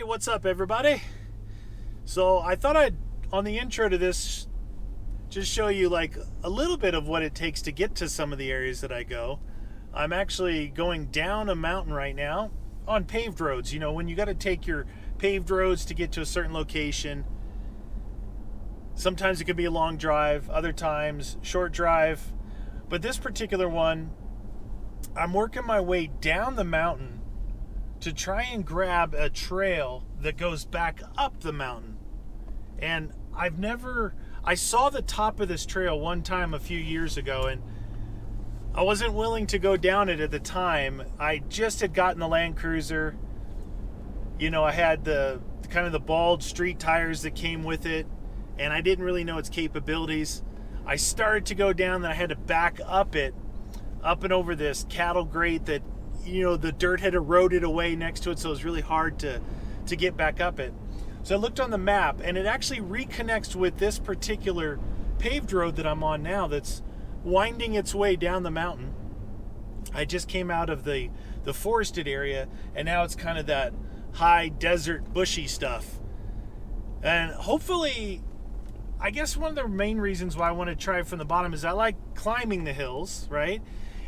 what's up everybody? So I thought I'd, on the intro to this, just show you like a little bit of what it takes to get to some of the areas that I go. I'm actually going down a mountain right now on paved roads. You know, when you got to take your paved roads to get to a certain location, sometimes it could be a long drive, other times short drive. But this particular one, I'm working my way down the mountain to try and grab a trail that goes back up the mountain. And I saw the top of this trail one time a few years ago, and I wasn't willing to go down it at the time. I just had gotten the Land Cruiser. You know, I had the kind of the bald street tires that came with it, and I didn't really know its capabilities. I started to go down, then I had to back up it, up and over this cattle grate that, you know, the dirt had eroded away next to it, so it was really hard to get back up it. So I looked on the map, and it actually reconnects with this particular paved road that I'm on now that's winding its way down the mountain. I just came out of the forested area, and now it's kind of that high desert bushy stuff. And hopefully, I guess one of the main reasons why I want to try from the bottom is I like climbing the hills, right?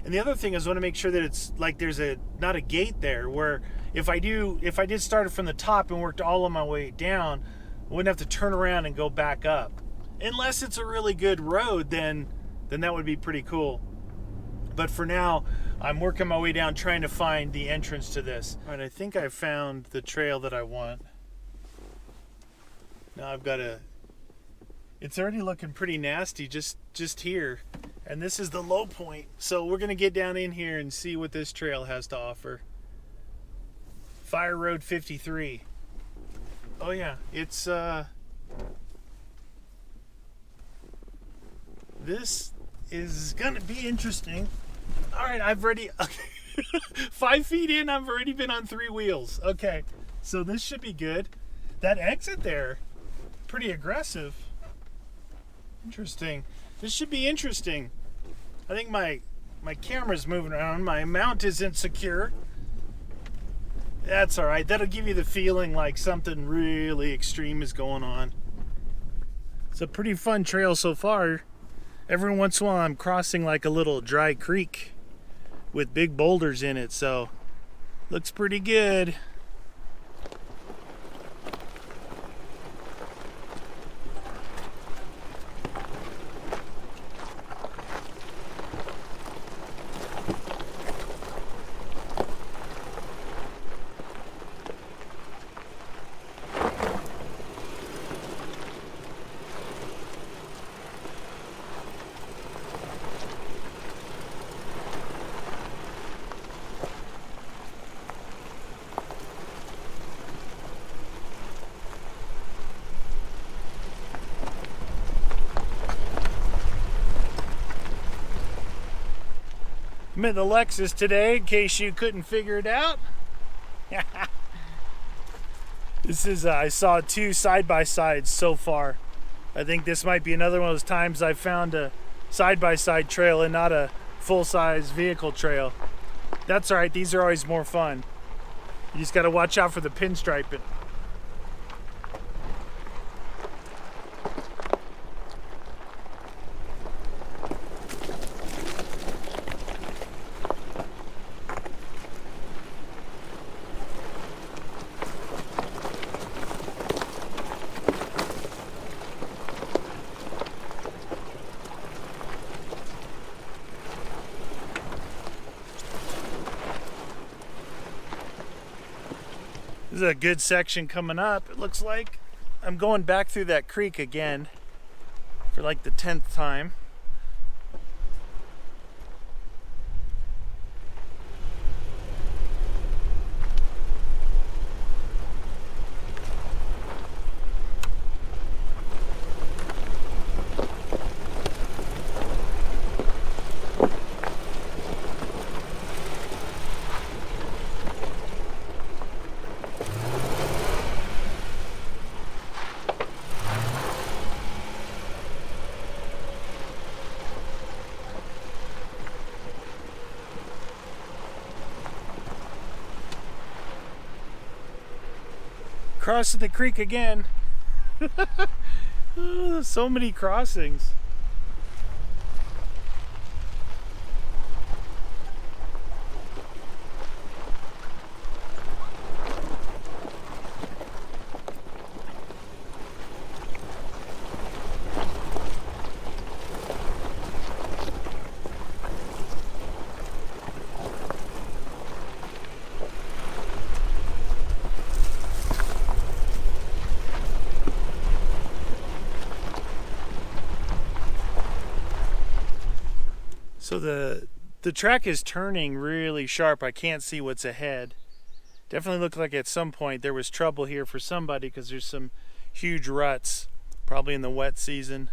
And the other thing is I want to make sure that it's like there's not a gate there, where if I did start it from the top and worked all on my way down, I wouldn't have to turn around and go back up. Unless it's a really good road, then that would be pretty cool. But for now, I'm working my way down trying to find the entrance to this. All right, I think I found the trail that I want. Now it's already looking pretty nasty just here. And this is the low point. So we're going to get down in here and see what this trail has to offer. Fire Road 53. Oh yeah, it's this is going to be interesting. All right, I've already 5 feet in, I've already been on 3 wheels. Okay, so this should be good. That exit there, pretty aggressive. Interesting. This should be interesting. I think my camera's moving around. My mount isn't secure. That's all right. That'll give you the feeling like something really extreme is going on. It's a pretty fun trail so far. Every once in a while I'm crossing like a little dry creek with big boulders in it, so looks pretty good. I'm in the Lexus today, in case you couldn't figure it out. This is, I saw 2 side-by-sides so far. I think this might be another one of those times I found a side-by-side trail and not a full-size vehicle trail. That's all right, these are always more fun. You just gotta watch out for the pinstriping. This is a good section coming up. It looks like I'm going back through that creek again for like the 10th time. Crossing the creek again. So many crossings. So the track is turning really sharp. I can't see what's ahead. Definitely looked like at some point there was trouble here for somebody because there's some huge ruts, probably in the wet season.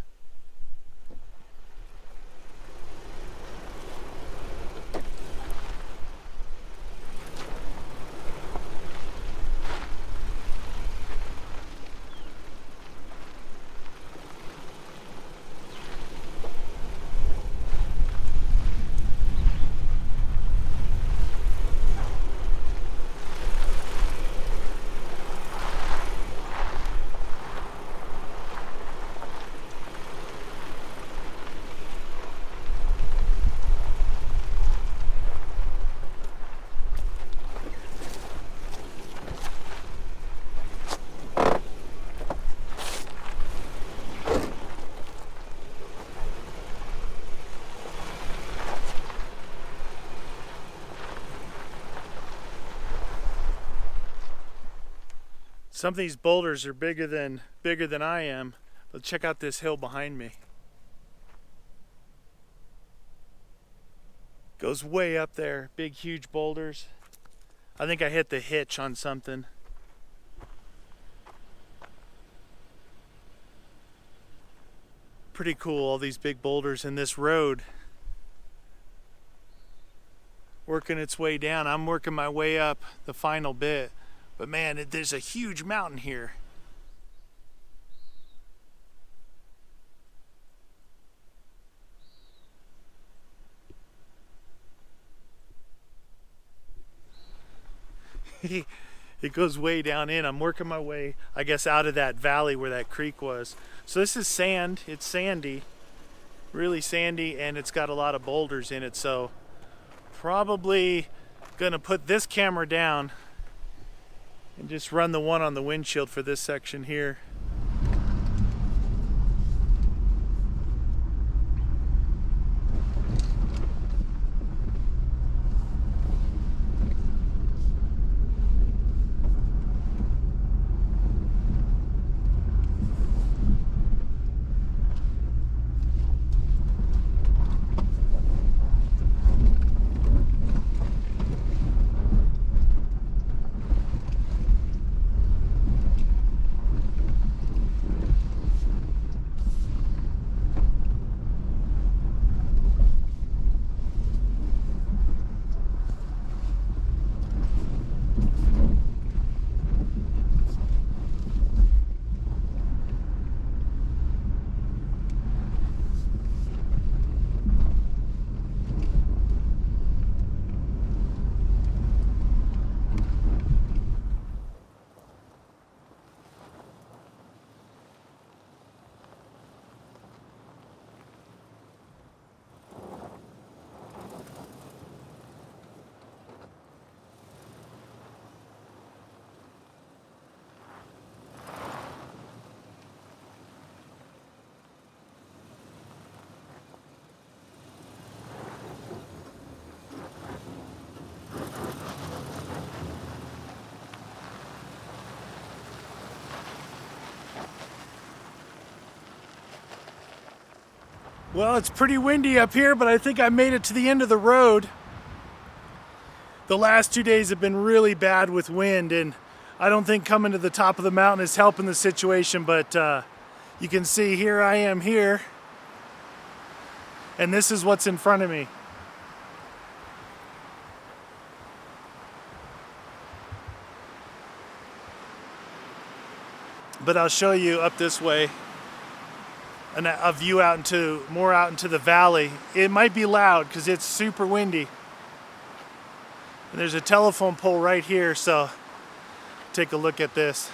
Some of these boulders are bigger than I am. But check out this hill behind me. Goes way up there, big huge boulders. I think I hit the hitch on something. Pretty cool, all these big boulders in this road. Working its way down. I'm working my way up the final bit. But man, there's a huge mountain here. It goes way down in. I'm working my way, I guess, out of that valley where that creek was. So this is sand. It's sandy, really sandy, and it's got a lot of boulders in it. So probably gonna put this camera down and just run the one on the windshield for this section here. Well, it's pretty windy up here, but I think I made it to the end of the road. The last 2 days have been really bad with wind, and I don't think coming to the top of the mountain is helping the situation, but you can see here I am here, and this is what's in front of me. But I'll show you up this way a view out into the valley. It might be loud because it's super windy. And there's a telephone pole right here, so take a look at this.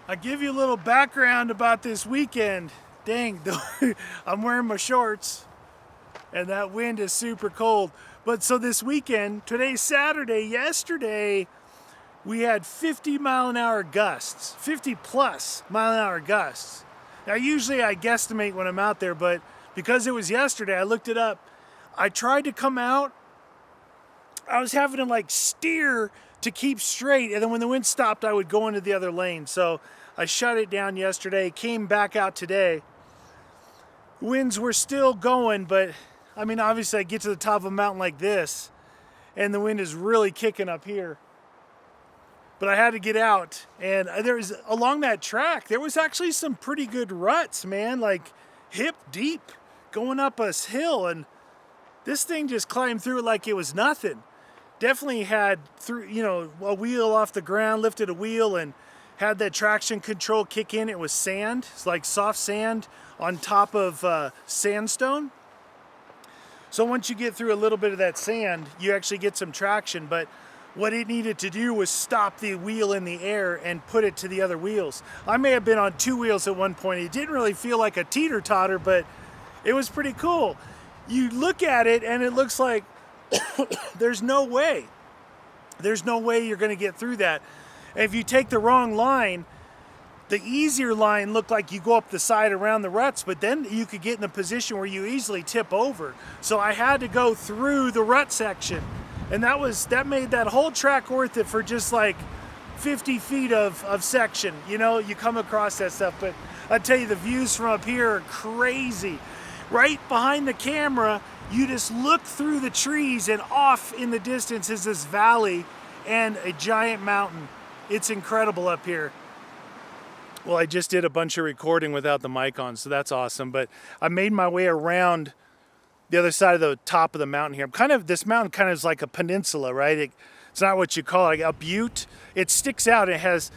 I give you a little background about this weekend. Dang, I'm wearing my shorts and that wind is super cold. But so this weekend, today's Saturday, yesterday, we had 50-mile-an-hour gusts, 50-plus-mile-an-hour gusts. Now, usually I guesstimate when I'm out there, but because it was yesterday, I looked it up. I tried to come out. I was having to like steer to keep straight, and then when the wind stopped, I would go into the other lane. So I shut it down yesterday, came back out today. Winds were still going, but I mean, obviously I get to the top of a mountain like this, and the wind is really kicking up here. But I had to get out, and there was, along that track, there was actually some pretty good ruts, man, like hip deep going up a hill, and this thing just climbed through it like it was nothing. Definitely had, a wheel off the ground, lifted a wheel, and had that traction control kick in. It was sand. It's like soft sand on top of sandstone. So once you get through a little bit of that sand, you actually get some traction, but what it needed to do was stop the wheel in the air and put it to the other wheels. I may have been on two wheels at one point. It didn't really feel like a teeter-totter, but it was pretty cool. You look at it and it looks like there's no way. There's no way you're going to get through that. And if you take the wrong line, the easier line looked like you go up the side around the ruts, but then you could get in a position where you easily tip over. So I had to go through the rut section. And that made that whole track worth it for just like 50 feet of section. You know, you come across that stuff. But I tell you, the views from up here are crazy. Right behind the camera, you just look through the trees, and off in the distance is this valley and a giant mountain. It's incredible up here. Well, I just did a bunch of recording without the mic on, so that's awesome. But I made my way around the other side of the top of the mountain here. This mountain kind of is like a peninsula, right? It's not what you call it, like a butte. It sticks out. It has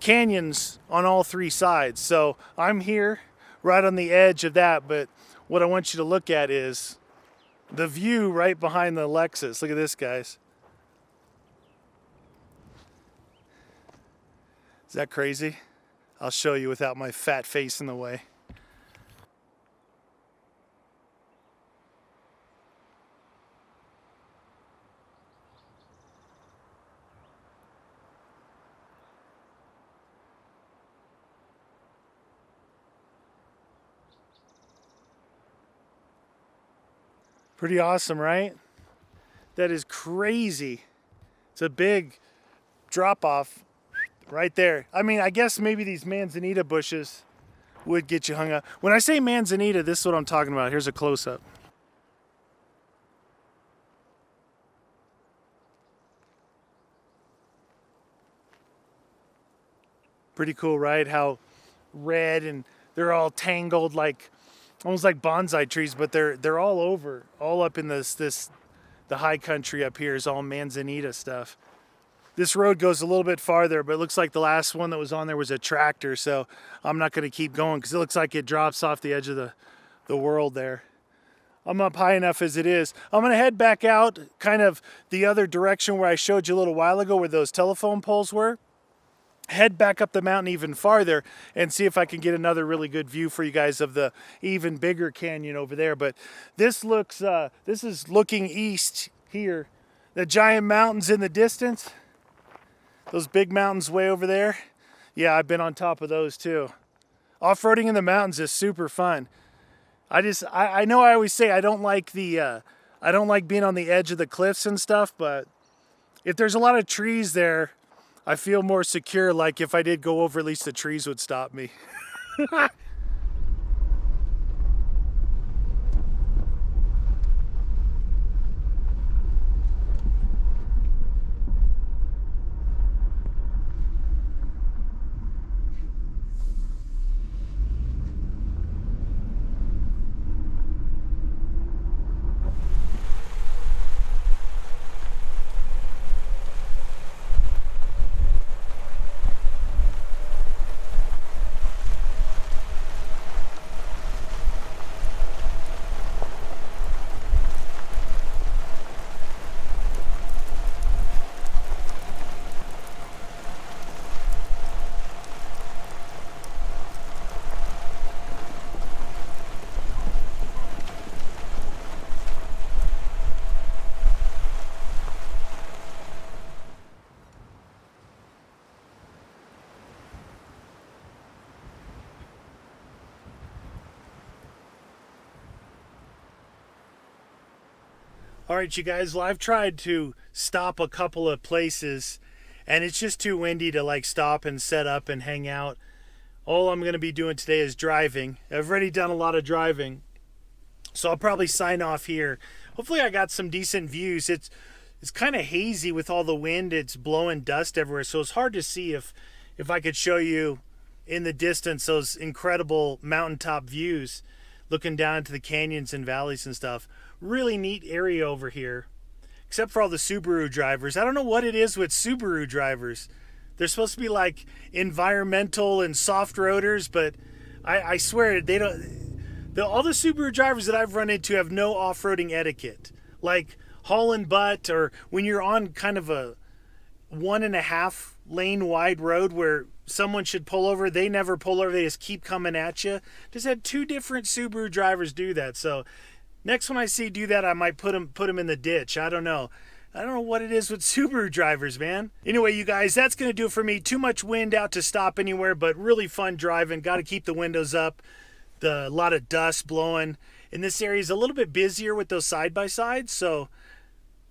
canyons on all three sides. So I'm here right on the edge of that. But what I want you to look at is the view right behind the Lexus. Look at this, guys. Is that crazy? I'll show you without my fat face in the way. Pretty awesome, right? That is crazy. It's a big drop off right there. I mean, I guess maybe these manzanita bushes would get you hung up. When I say manzanita, this is what I'm talking about. Here's a close-up. Pretty cool, right? How red, and they're all tangled like almost like bonsai trees, but they're all over, all up in the high country up here is all manzanita stuff. This road goes a little bit farther, but it looks like the last one that was on there was a tractor, so I'm not going to keep going because it looks like it drops off the edge of the world there. I'm up high enough as it is. I'm going to head back out kind of the other direction where I showed you a little while ago where those telephone poles were. Head back up the mountain even farther and see if I can get another really good view for you guys of the even bigger canyon over there. But this is looking east here. The giant mountains in the distance. Those big mountains way over there. Yeah, I've been on top of those too. Off-roading in the mountains is super fun. I know I always say I don't like being on the edge of the cliffs and stuff, but if there's a lot of trees there, I feel more secure, like if I did go over, at least the trees would stop me. All right, you guys, well, I've tried to stop a couple of places and it's just too windy to like stop and set up and hang out. All I'm going to be doing today is driving. I've already done a lot of driving, so I'll probably sign off here. Hopefully I got some decent views. It's kind of hazy with all the wind. It's blowing dust everywhere, so it's hard to see if I could show you in the distance those incredible mountaintop views looking down into the canyons and valleys and stuff. Really neat area over here, except for all the Subaru drivers. I don't know what it is with Subaru drivers. They're supposed to be like environmental and soft roaders, but I swear they don't. All the Subaru drivers that I've run into have no off-roading etiquette. Like hauling butt, or when you're on kind of a 1.5 lane wide road where someone should pull over, they never pull over, they just keep coming at you. Just had 2 different Subaru drivers do that. So next one I see do that, I might put them in the ditch. I don't know what it is with Subaru drivers, man. Anyway, you guys, that's going to do it for me. Too much wind out to stop anywhere, but really fun driving. Got to keep the windows up. A lot of dust blowing. And this area is a little bit busier with those side-by-sides, so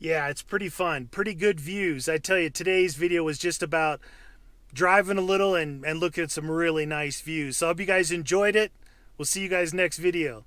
yeah, it's pretty fun. Pretty good views. I tell you, today's video was just about driving a little and looking at some really nice views. So I hope you guys enjoyed it. We'll see you guys next video.